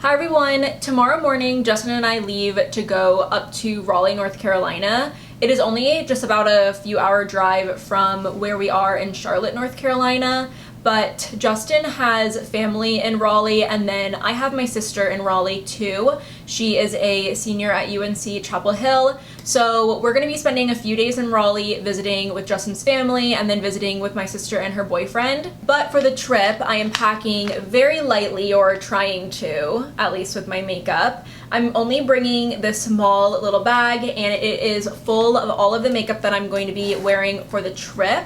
Hi everyone! Tomorrow morning, Justin and I leave to go up to Raleigh, North Carolina. It is only just about a few hour drive from where we are in Charlotte, North Carolina, but Justin has family in Raleigh, and then I have my sister in Raleigh too. She is a senior at UNC Chapel Hill, so we're going to be spending a few days in Raleigh visiting with Justin's family and then visiting with my sister and her boyfriend. But for the trip, I am packing very lightly, or trying to, at least with my makeup. I'm only bringing this small little bag, and it is full of all of the makeup that I'm going to be wearing for the trip.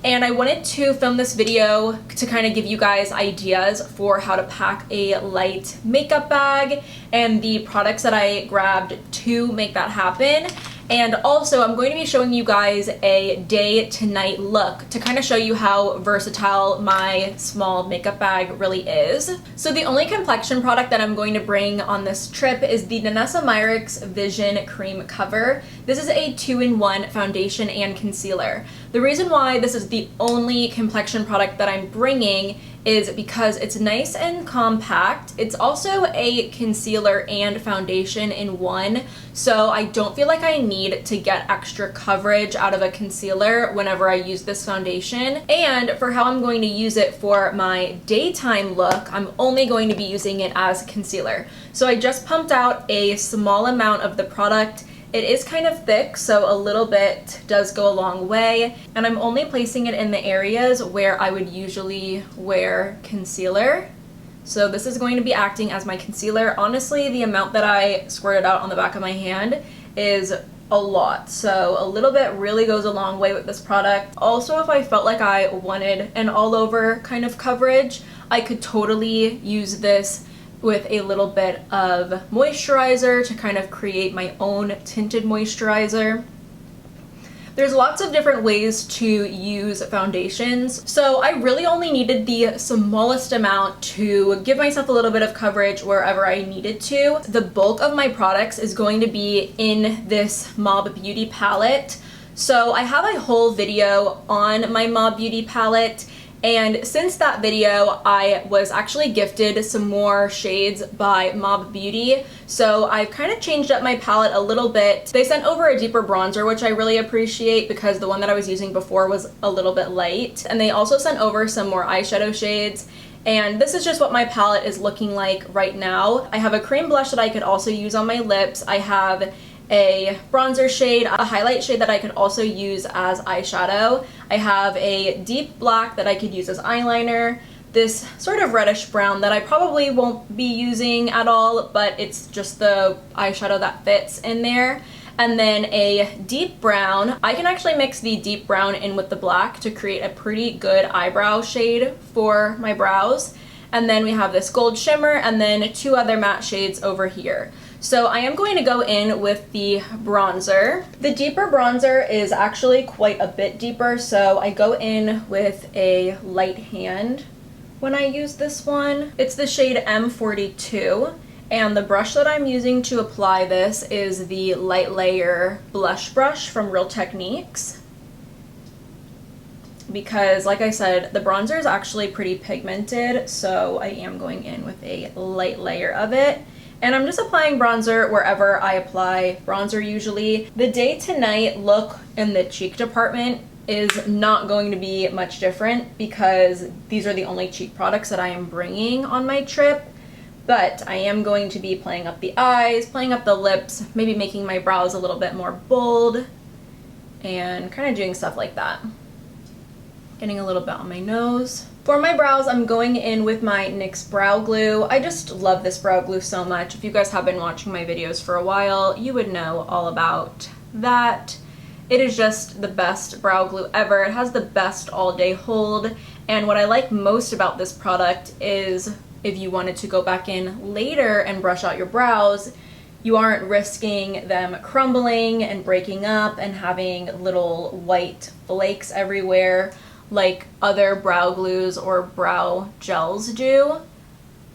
And I wanted to film this video to kind of give you guys ideas for how to pack a light makeup bag and the products that I grabbed to make that happen. And also, I'm going to be showing you guys a day to night look to kind of show you how versatile my small makeup bag really is. So the only complexion product that I'm going to bring on this trip is the Danessa Myricks Vision Cream Cover. This is a 2-in-1 foundation and concealer. The reason why this is the only complexion product that I'm bringing is because it's nice and compact. It's also a concealer and foundation in one, so I don't feel like I need to get extra coverage out of a concealer whenever I use this foundation. And for how I'm going to use it for my daytime look, I'm only going to be using it as concealer. So I just pumped out a small amount of the product. It is kind of thick, so a little bit does go a long way, and I'm only placing it in the areas where I would usually wear concealer. So this is going to be acting as my concealer. Honestly, the amount that I squirted out on the back of my hand is a lot, so a little bit really goes a long way with this product. Also, if I felt like I wanted an all-over kind of coverage, I could totally use this with a little bit of moisturizer to kind of create my own tinted moisturizer. There's lots of different ways to use foundations, so I really only needed the smallest amount to give myself a little bit of coverage wherever I needed to. The bulk of my products is going to be in this Mob Beauty palette. So I have a whole video on my Mob Beauty palette, and since that video, I was actually gifted some more shades by Mob Beauty, so I've kind of changed up my palette a little bit. They sent over a deeper bronzer, which I really appreciate because the one that I was using before was a little bit light, and they also sent over some more eyeshadow shades. And this is just what my palette is looking like right now. I have a cream blush that I could also use on my lips. I have a bronzer shade, a highlight shade that I could also use as eyeshadow. I have a deep black that I could use as eyeliner, this sort of reddish brown that I probably won't be using at all, but it's just the eyeshadow that fits in there, and then a deep brown. I can actually mix the deep brown in with the black to create a pretty good eyebrow shade for my brows. And then we have this gold shimmer, and then two other matte shades over here. So I am going to go in with the bronzer. The deeper bronzer is actually quite a bit deeper, so I go in with a light hand when I use this one. It's the shade M42, and the brush that I'm using to apply this is the Light Layer Blush Brush from Real Techniques. Because, like I said, the bronzer is actually pretty pigmented, so I am going in with a light layer of it. And I'm just applying bronzer wherever I apply bronzer usually. The day to night look in the cheek department is not going to be much different because these are the only cheek products that I am bringing on my trip. But I am going to be playing up the eyes, playing up the lips, maybe making my brows a little bit more bold, and kind of doing stuff like that. Getting a little bit on my nose. For my brows, I'm going in with my NYX brow glue. I just love this brow glue so much. If you guys have been watching my videos for a while, you would know all about that. It is just the best brow glue ever. It has the best all-day hold, and what I like most about this product is if you wanted to go back in later and brush out your brows, you aren't risking them crumbling and breaking up and having little white flakes everywhere like other brow glues or brow gels do.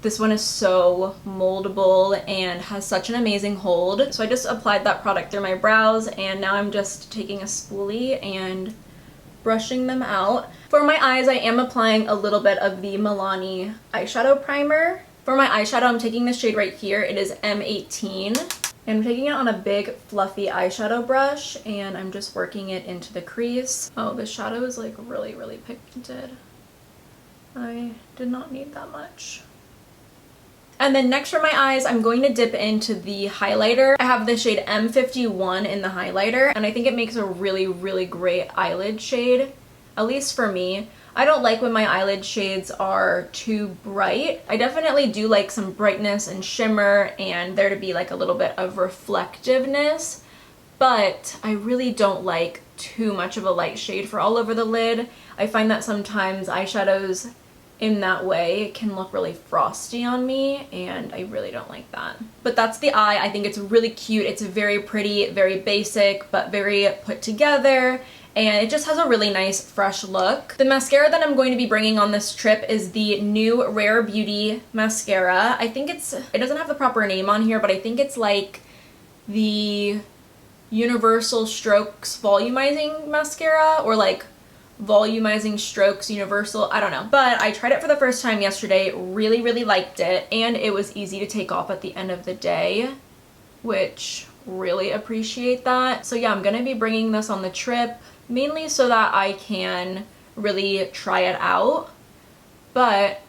This one is so moldable and has such an amazing hold. So I just applied that product through my brows, and now I'm just taking a spoolie and brushing them out. For my eyes, I am applying a little bit of the Milani eyeshadow primer. For my eyeshadow, I'm taking this shade right here. It is M18. And I'm taking it on a big fluffy eyeshadow brush and I'm just working it into the crease. Oh, the shadow is like really, really pigmented. I did not need that much. And then next for my eyes, I'm going to dip into the highlighter. I have the shade M51 in the highlighter, and I think it makes a really, really great eyelid shade, at least for me. I don't like when my eyelid shades are too bright. I definitely do like some brightness and shimmer and there to be like a little bit of reflectiveness, but I really don't like too much of a light shade for all over the lid. I find that sometimes eyeshadows in that way can look really frosty on me and I really don't like that. But that's the eye. I think it's really cute. It's very pretty, very basic, but very put together. And it just has a really nice fresh look. The mascara that I'm going to be bringing on this trip is the new Rare Beauty mascara. I think it doesn't have the proper name on here, but I think it's like the Universal Strokes Volumizing Mascara or like Volumizing Strokes Universal, I don't know. But I tried it for the first time yesterday, really, really liked it, and it was easy to take off at the end of the day, which really appreciate that. So yeah, I'm gonna be bringing this on the trip, mainly so that I can really try it out, but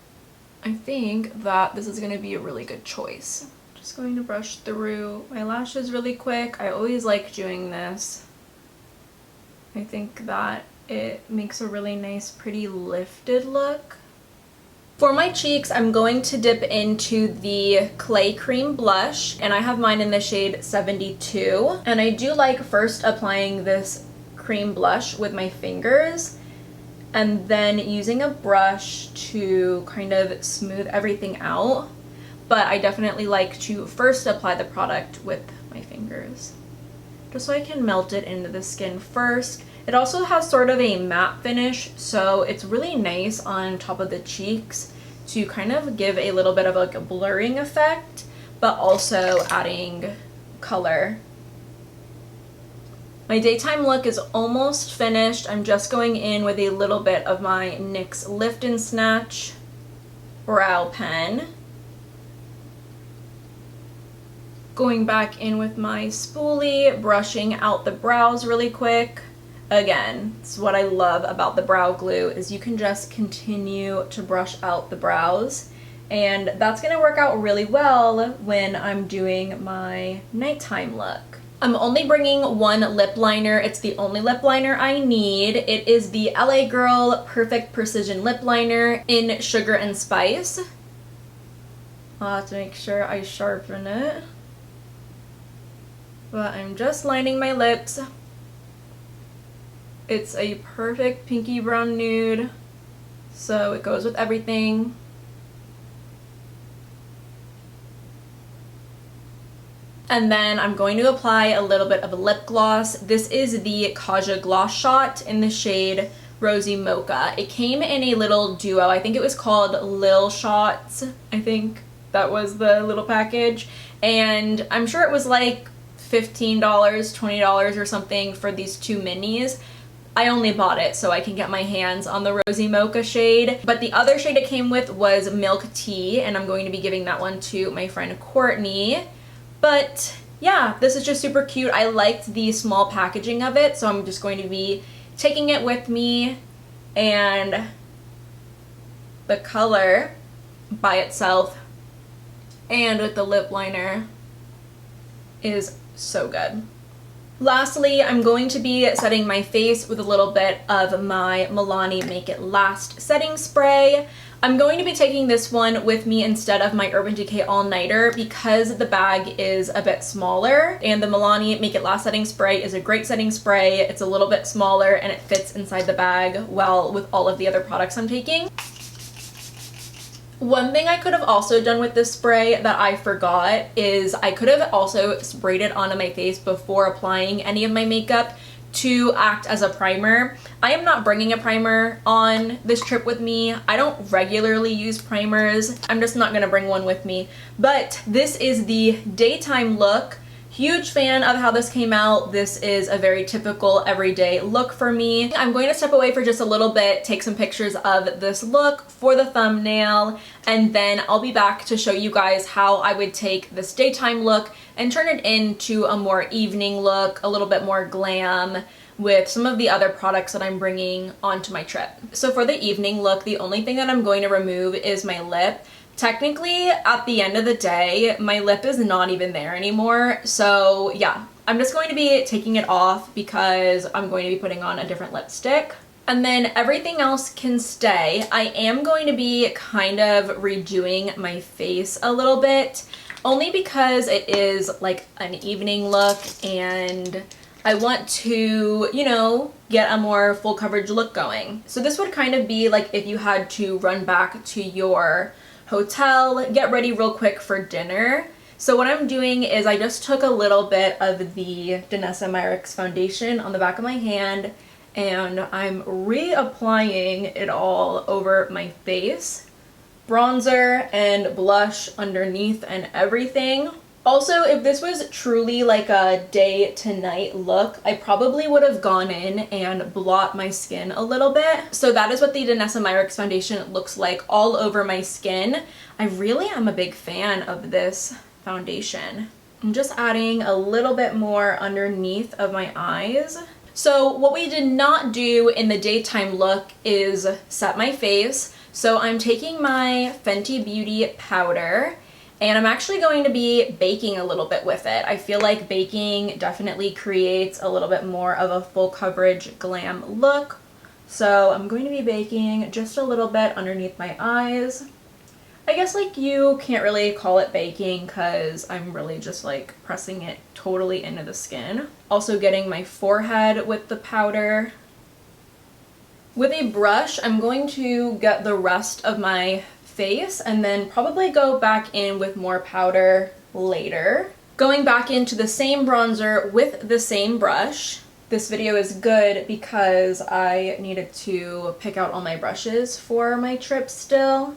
I think that this is going to be a really good choice. Just going to brush through my lashes really quick. I always like doing this. I think that it makes a really nice, pretty lifted look. For my cheeks, I'm going to dip into the Clay Cream blush, and I have mine in the shade 72. And I do like first applying this cream blush with my fingers and then using a brush to kind of smooth everything out, but I definitely like to first apply the product with my fingers just so I can melt it into the skin first. It also has sort of a matte finish, so it's really nice on top of the cheeks to kind of give a little bit of like a blurring effect, but also adding color. My daytime look is almost finished. I'm just going in with a little bit of my NYX Lift and Snatch brow pen. Going back in with my spoolie, brushing out the brows really quick. Again, this is what I love about the brow glue, is you can just continue to brush out the brows. And that's gonna work out really well when I'm doing my nighttime look. I'm only bringing one lip liner. It's the only lip liner I need. It is the LA Girl Perfect Precision Lip Liner in Sugar and Spice. I'll have to make sure I sharpen it. But I'm just lining my lips. It's a perfect pinky brown nude, so it goes with everything. And then I'm going to apply a little bit of a lip gloss. This is the Kaja Gloss Shot in the shade Rosy Mocha. It came in a little duo. I think it was called Lil Shots. I think that was the little package. And I'm sure it was like $15, $20 or something for these two minis. I only bought it so I can get my hands on the Rosy Mocha shade. But the other shade it came with was Milk Tea, and I'm going to be giving that one to my friend Courtney. But yeah, this is just super cute. I liked the small packaging of it, so I'm just going to be taking it with me. And the color by itself and with the lip liner is so good. Lastly, I'm going to be setting my face with a little bit of my Milani Make It Last setting spray. I'm going to be taking this one with me instead of my Urban Decay All Nighter because the bag is a bit smaller, and the Milani Make It Last setting spray is a great setting spray. It's a little bit smaller and it fits inside the bag well with all of the other products I'm taking. One thing I could have also done with this spray that I forgot is I could have also sprayed it onto my face before applying any of my makeup to act as a primer. I am not bringing a primer on this trip with me. I don't regularly use primers. I'm just not gonna bring one with me. But this is the daytime look. Huge fan of how this came out. This is a very typical everyday look for me. I'm going to step away for just a little bit, take some pictures of this look for the thumbnail, and then I'll be back to show you guys how I would take this daytime look and turn it into a more evening look, a little bit more glam, with some of the other products that I'm bringing onto my trip. So for the evening look, the only thing that I'm going to remove is my lip. Technically, at the end of the day, my lip is not even there anymore. So yeah, I'm just going to be taking it off because I'm going to be putting on a different lipstick. And then everything else can stay. I am going to be kind of redoing my face a little bit, only because it is like an evening look and I want to, you know, get a more full coverage look going. So this would kind of be like if you had to run back to your hotel, get ready real quick for dinner. So what I'm doing is I just took a little bit of the Danessa Myricks foundation on the back of my hand and I'm reapplying it all over my face. Bronzer and blush underneath and everything. Also, if this was truly like a day to night look, I probably would have gone in and blot my skin a little bit. So that is what the Danessa Myricks foundation looks like all over my skin. I really am a big fan of this foundation. I'm just adding a little bit more underneath of my eyes. So what we did not do in the daytime look is set my face. So I'm taking my Fenty Beauty powder and I'm actually going to be baking a little bit with it. I feel like baking definitely creates a little bit more of a full coverage glam look. So I'm going to be baking just a little bit underneath my eyes. I guess like you can't really call it baking because I'm really just like pressing it totally into the skin. Also getting my forehead with the powder. With a brush, I'm going to get the rest of my face and then probably go back in with more powder later. Going back into the same bronzer with the same brush. This video is good because I needed to pick out all my brushes for my trip still,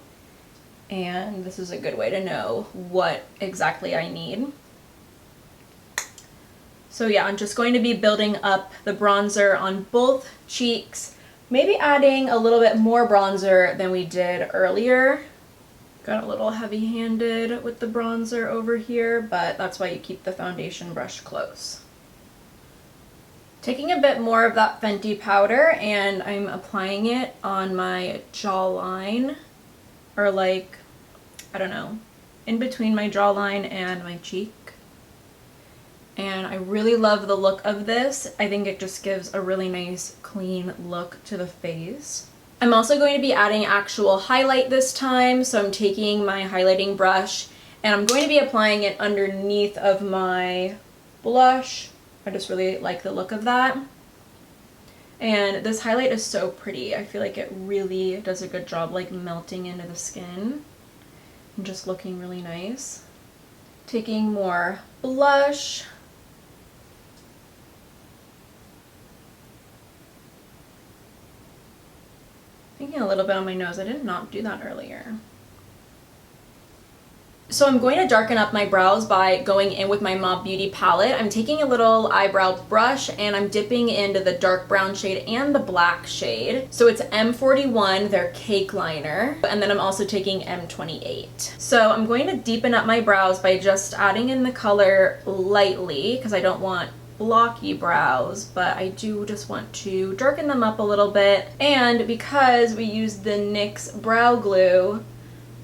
and this is a good way to know what exactly I need. So yeah, I'm just going to be building up the bronzer on both cheeks, maybe adding a little bit more bronzer than we did earlier. Got a little heavy-handed with the bronzer over here, but that's why you keep the foundation brush close. Taking a bit more of that Fenty powder and I'm applying it on my jawline, or like, I don't know, in between my jawline and my cheek. And I really love the look of this. I think it just gives a really nice clean look to the face. I'm also going to be adding actual highlight this time, so I'm taking my highlighting brush and I'm going to be applying it underneath of my blush. I just really like the look of that. And this highlight is so pretty. I feel like it really does a good job like melting into the skin and just looking really nice. Taking more blush. Taking a little bit on my nose. I did not do that earlier. So I'm going to darken up my brows by going in with my Mob Beauty palette. I'm taking a little eyebrow brush and I'm dipping into the dark brown shade and the black shade. So it's M41, their cake liner. And then I'm also taking M28. So I'm going to deepen up my brows by just adding in the color lightly because I don't want blocky brows, but I do just want to darken them up a little bit. And because we used the NYX brow glue,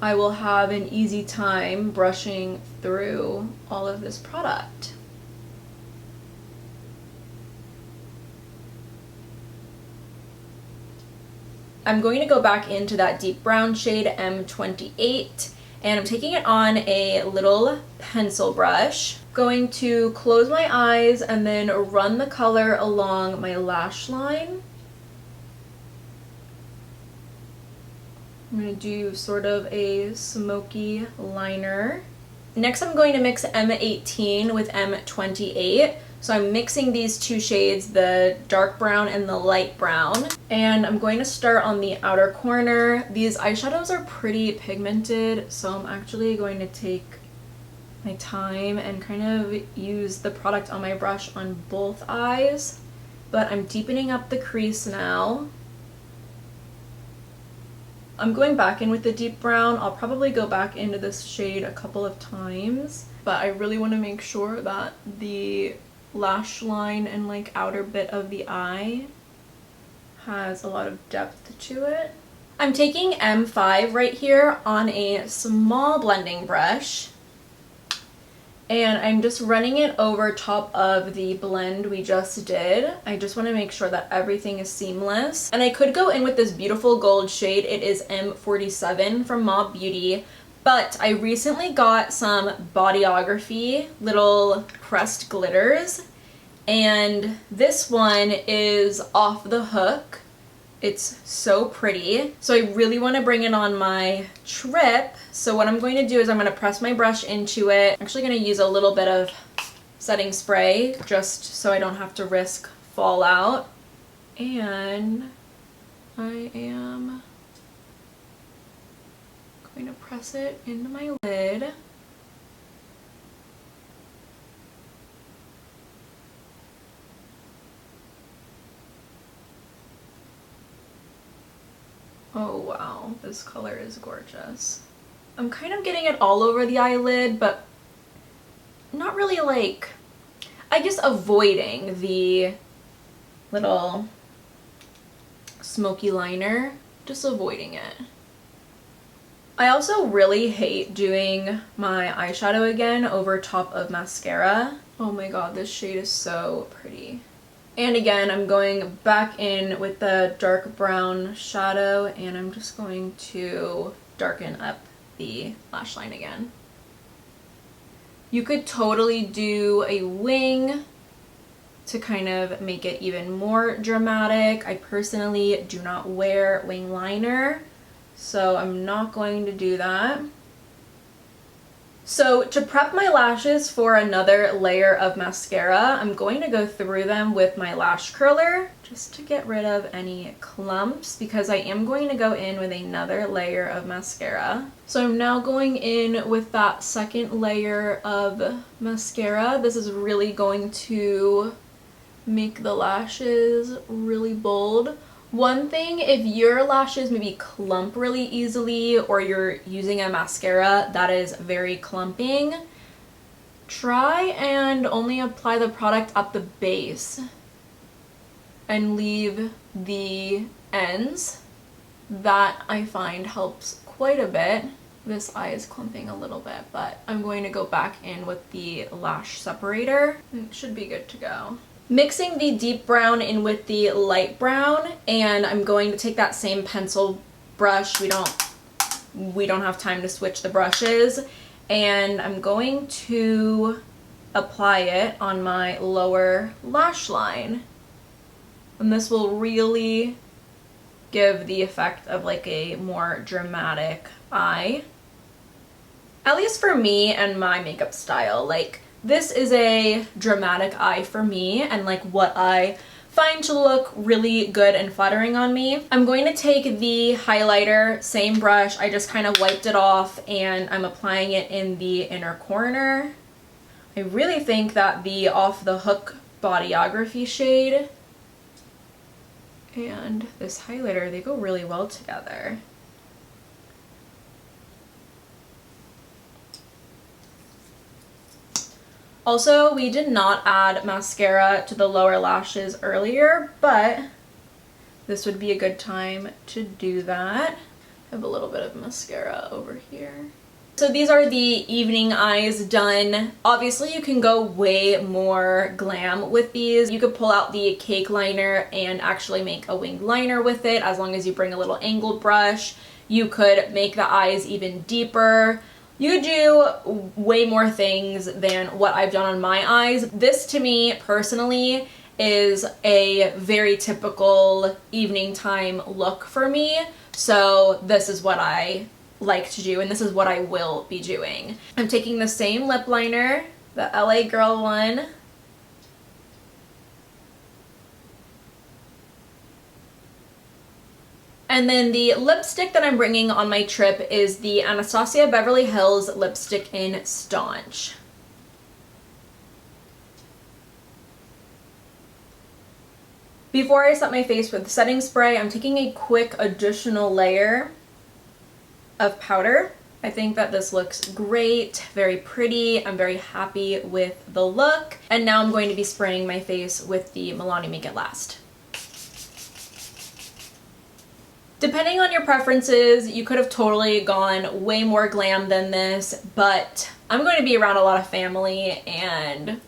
I will have an easy time brushing through all of this product. I'm going to go back into that deep brown shade M28 and I'm taking it on a little pencil brush. Going to close my eyes and then run the color along my lash line. I'm going to do sort of a smoky liner. Next I'm going to mix M18 with M28. So I'm mixing these two shades, the dark brown and the light brown. And I'm going to start on the outer corner. These eyeshadows are pretty pigmented, so I'm actually going to take my time and kind of use the product on my brush on both eyes. But I'm deepening up the crease now. I'm going back in with the deep brown. I'll probably go back into this shade a couple of times, but I really want to make sure that the lash line and like outer bit of the eye has a lot of depth to it. I'm taking M5 right here on a small blending brush, and I'm just running it over top of the blend we just did. I just want to make sure that everything is seamless. And I could go in with this beautiful gold shade. It is M47 from Mob Beauty, but I recently got some bodyography little pressed glitters, and this one is Off the Hook. It's so pretty. So I really want to bring it on my trip. So what I'm going to do is I'm going to press my brush into it. I'm actually going to use a little bit of setting spray just so I don't have to risk fallout. And I am going to press it into my lid. Oh wow, this color is gorgeous. I'm kind of getting it all over the eyelid, but not really like, I guess avoiding the little smoky liner, just avoiding it. I also really hate doing my eyeshadow again over top of mascara. Oh my god, this shade is so pretty. And again, I'm going back in with the dark brown shadow, and I'm just going to darken up the lash line again. You could totally do a wing to kind of make it even more dramatic. I personally do not wear wing liner, so I'm not going to do that. So to prep my lashes for another layer of mascara, I'm going to go through them with my lash curler just to get rid of any clumps, because I am going to go in with another layer of mascara. So I'm now going in with that second layer of mascara. This is really going to make the lashes really bold. One thing, if your lashes maybe clump really easily, or you're using a mascara that is very clumping, try and only apply the product at the base and leave the ends. That I find helps quite a bit. This eye is clumping a little bit, but I'm going to go back in with the lash separator. It should be good to go. Mixing the deep brown in with the light brown, and I'm going to take that same pencil brush. We don't have time to switch the brushes, and I'm going to apply it on my lower lash line. And this will really give the effect of like a more dramatic eye. At least for me and my makeup style, like, this is a dramatic eye for me and like what I find to look really good and flattering on me. I'm going to take the highlighter, same brush, I just kind of wiped it off, and I'm applying it in the inner corner. I really think that the Off the Hook bodyography shade and this highlighter, they go really well together. Also, we did not add mascara to the lower lashes earlier, but this would be a good time to do that. I have a little bit of mascara over here. So these are the evening eyes done. Obviously, you can go way more glam with these. You could pull out the cake liner and actually make a winged liner with it, as long as you bring a little angled brush. You could make the eyes even deeper. You could do way more things than what I've done on my eyes. This, to me, personally, is a very typical evening time look for me. So this is what I like to do, and this is what I will be doing. I'm taking the same lip liner, the LA Girl one. And then the lipstick that I'm bringing on my trip is the Anastasia Beverly Hills lipstick in Staunch. Before I set my face with setting spray, I'm taking a quick additional layer of powder. I think that this looks great, very pretty. I'm very happy with the look. And now I'm going to be spraying my face with the Milani Make It Last. Depending on your preferences, you could have totally gone way more glam than this, but I'm going to be around a lot of family and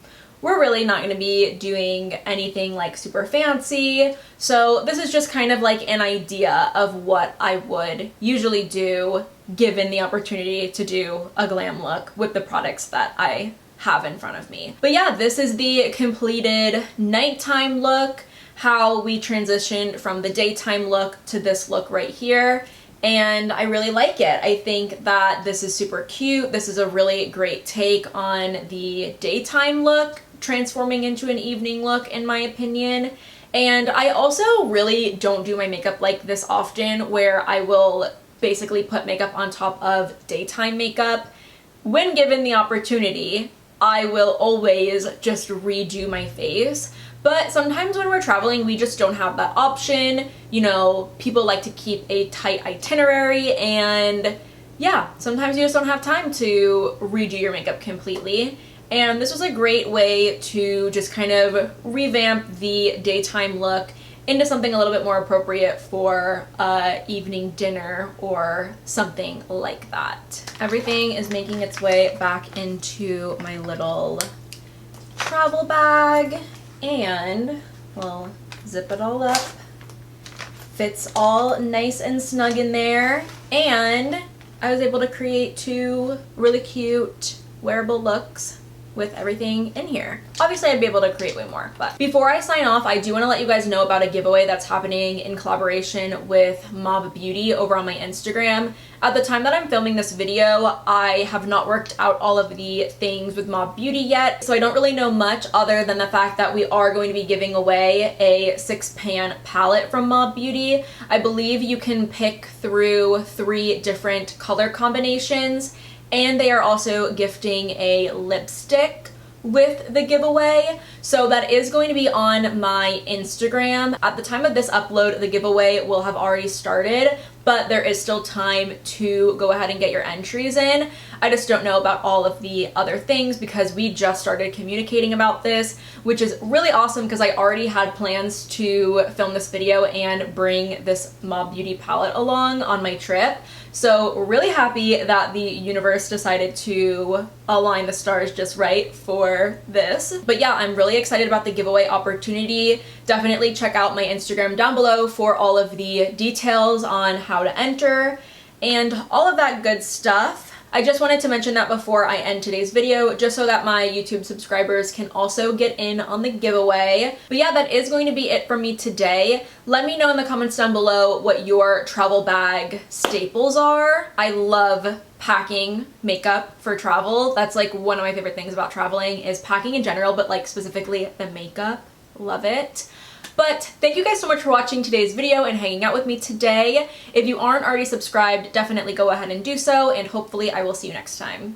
we're really not going to be doing anything like super fancy. So this is just kind of like an idea of what I would usually do given the opportunity to do a glam look with the products that I have in front of me. But yeah, this is the completed nighttime look, how we transitioned from the daytime look to this look right here. And I really like it. I think that this is super cute. This is a really great take on the daytime look, transforming into an evening look in my opinion. And I also really don't do my makeup like this often, where I will basically put makeup on top of daytime makeup. When given the opportunity, I will always just redo my face. But sometimes when we're traveling, we just don't have that option. You know, people like to keep a tight itinerary, and yeah, sometimes you just don't have time to redo your makeup completely. And this was a great way to just kind of revamp the daytime look into something a little bit more appropriate for evening dinner or something like that. Everything is making its way back into my little travel bag, and we'll zip it all up. Fits all nice and snug in there, and I was able to create 2 really cute wearable looks with everything in here. Obviously I'd be able to create way more, but before I sign off, I do want to let you guys know about a giveaway that's happening in collaboration with Mob Beauty over on my Instagram. At the time that I'm filming this video, I have not worked out all of the things with Mob Beauty yet, so I don't really know much other than the fact that we are going to be giving away a 6-pan palette from Mob Beauty. I believe you can pick through 3 different color combinations, and they are also gifting a lipstick with the giveaway. So that is going to be on my Instagram. At the time of this upload, the giveaway will have already started, but there is still time to go ahead and get your entries in. I just don't know about all of the other things because we just started communicating about this, which is really awesome because I already had plans to film this video and bring this Mob Beauty palette along on my trip. So really happy that the universe decided to align the stars just right for this. But yeah, I'm really excited about the giveaway opportunity. Definitely check out my Instagram down below for all of the details on how to enter and all of that good stuff. I just wanted to mention that before I end today's video, just so that my YouTube subscribers can also get in on the giveaway. But yeah, that is going to be it from me today. Let me know in the comments down below what your travel bag staples are. I love packing makeup for travel. That's like one of my favorite things about traveling is packing in general, but like specifically the makeup. Love it. But thank you guys so much for watching today's video and hanging out with me today. If you aren't already subscribed, definitely go ahead and do so, and hopefully I will see you next time.